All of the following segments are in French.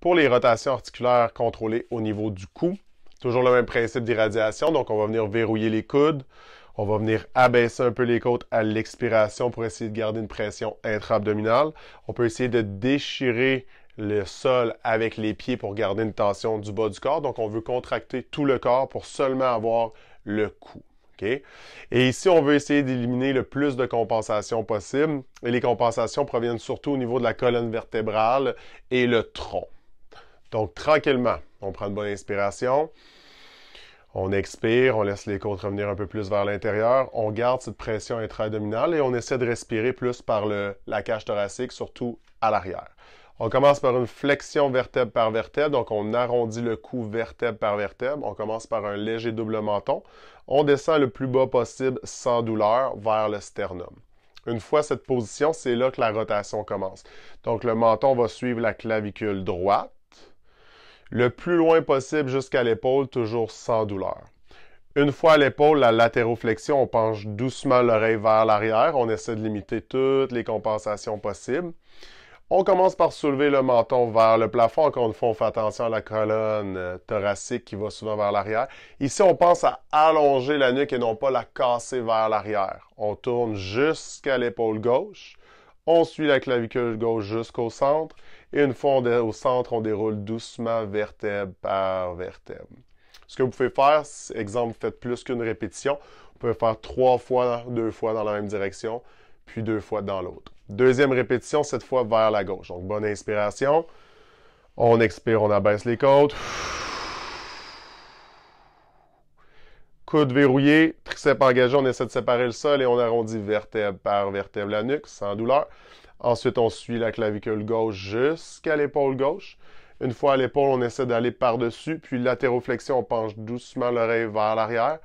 Pour les rotations articulaires contrôlées au niveau du cou, toujours le même principe d'irradiation. Donc, on va venir verrouiller les coudes. On va venir abaisser un peu les côtes à l'expiration pour essayer de garder une pression intra-abdominale. On peut essayer de déchirer le sol avec les pieds pour garder une tension du bas du corps. Donc, on veut contracter tout le corps pour seulement avoir le cou. Okay? Et ici, on veut essayer d'éliminer le plus de compensation possible. Et les compensations proviennent surtout au niveau de la colonne vertébrale et le tronc. Donc, tranquillement, on prend une bonne inspiration. On expire, on laisse les côtes revenir un peu plus vers l'intérieur. On garde cette pression intra-abdominale et on essaie de respirer plus par la cage thoracique, surtout à l'arrière. On commence par une flexion vertèbre par vertèbre, donc on arrondit le cou vertèbre par vertèbre. On commence par un léger double menton. On descend le plus bas possible sans douleur vers le sternum. Une fois cette position, c'est là que la rotation commence. Donc le menton va suivre la clavicule droite, le plus loin possible jusqu'à l'épaule, toujours sans douleur. Une fois à l'épaule, la latéroflexion, on penche doucement l'oreille vers l'arrière. On essaie de limiter toutes les compensations possibles. On commence par soulever le menton vers le plafond. Encore une fois, on fait attention à la colonne thoracique qui va souvent vers l'arrière. Ici, on pense à allonger la nuque et non pas la casser vers l'arrière. On tourne jusqu'à l'épaule gauche. On suit la clavicule gauche jusqu'au centre. Et une fois au centre, on déroule doucement vertèbre par vertèbre. Ce que vous pouvez faire, exemple, vous faites plus qu'une répétition. Vous pouvez faire 3 fois, 2 fois dans la même direction, puis 2 fois dans l'autre. Deuxième répétition, cette fois vers la gauche. Donc, bonne inspiration. On expire, on abaisse les côtes. Coude verrouillé, triceps engagé, on essaie de séparer le sol et on arrondit vertèbre par vertèbre la nuque, sans douleur. Ensuite, on suit la clavicule gauche jusqu'à l'épaule gauche. Une fois à l'épaule, on essaie d'aller par-dessus, puis latéroflexion, on penche doucement l'oreille vers l'arrière.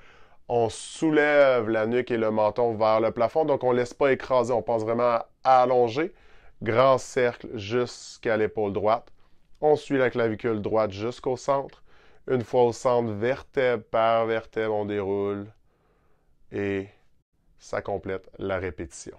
On soulève la nuque et le menton vers le plafond, donc on ne laisse pas écraser, on pense vraiment à allonger. Grand cercle jusqu'à l'épaule droite. On suit la clavicule droite jusqu'au centre. Une fois au centre, vertèbre par vertèbre, on déroule et ça complète la répétition.